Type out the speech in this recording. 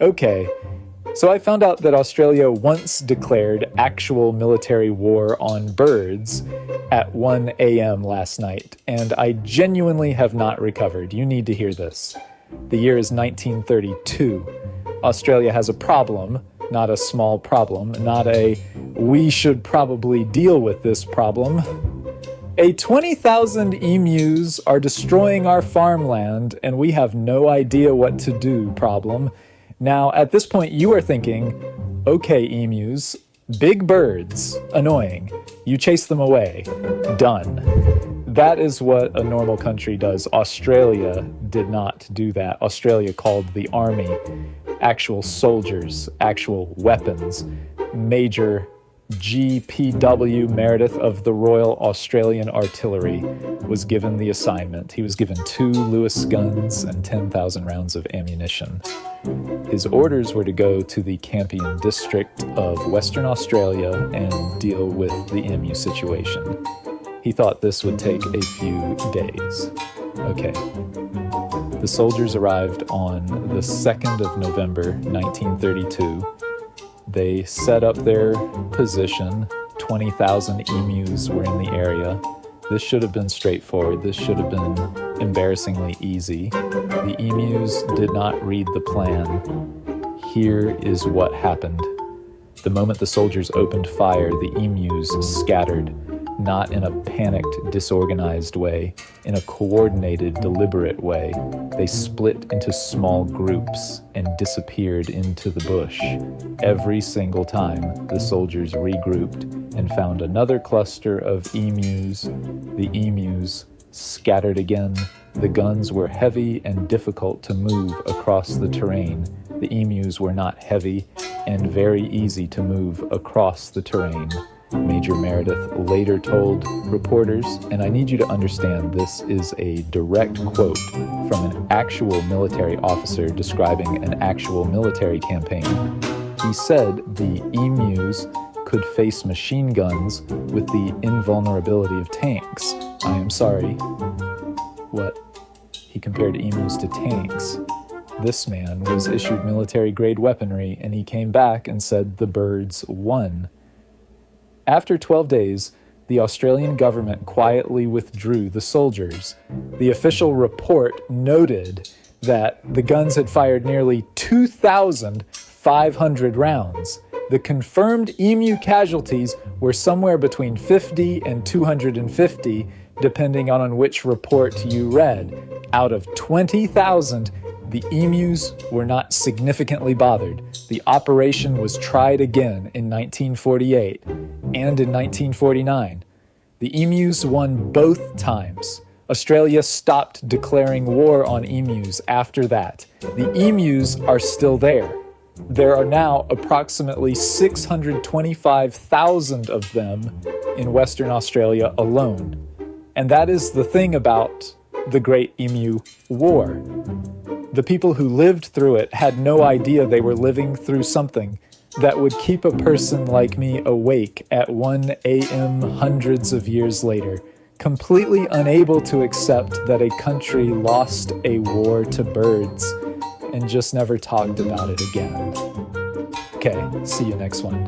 Okay, so I found out that Australia once declared actual military war on birds at 1 a.m. last night, and I genuinely have not recovered. You need to hear this. The year is 1932. Australia has a problem, not a small problem, not a we should probably deal with this problem. 20,000 emus are destroying our farmland, and we have no idea what to do problem. Now, at this point, you are thinking, okay, emus, big birds, annoying. You chase them away. Done. That is what a normal country does. Australia did not do that. Australia called the army, actual soldiers, actual weapons. Major GPW Meredith of the Royal Australian Artillery was given the assignment. He was given 2 Lewis guns and 10,000 rounds of ammunition. His orders were to go to the Campion district of Western Australia and deal with the emu situation. He thought this would take a few days. Okay. The soldiers arrived on the 2nd of November, 1932. They set up their position. 20,000 emus were in the area. This should have been straightforward. This should have been embarrassingly easy. The emus did not read the plan. Here is what happened. The moment the soldiers opened fire, the emus scattered, not in a panicked, disorganized way, in a coordinated, deliberate way. They split into small groups and disappeared into the bush. Every single time, the soldiers regrouped and found another cluster of emus. The emus scattered again. The guns were heavy and difficult to move across the terrain. The emus were not heavy and very easy to move across the terrain. Major Meredith later told reporters, and I need you to understand this is a direct quote from an actual military officer describing an actual military campaign. He said the emus could face machine guns with the invulnerability of tanks. I am sorry. What? He compared emus to tanks. This man was issued military-grade weaponry, and he came back and said the birds won. After 12 days, the Australian government quietly withdrew the soldiers. The official report noted that the guns had fired nearly 2,500 rounds. The confirmed emu casualties were somewhere between 50 and 250, depending on which report you read. Out of 20,000, the emus were not significantly bothered. The operation was tried again in 1948 and in 1949. The emus won both times. Australia stopped declaring war on emus after that. The emus are still there. There are now approximately 625,000 of them in Western Australia alone. And that is the thing about the Great Emu War. The people who lived through it had no idea they were living through something that would keep a person like me awake at 1 a.m. hundreds of years later, completely unable to accept that a country lost a war to birds and just never talked about it again. Okay, see you next one.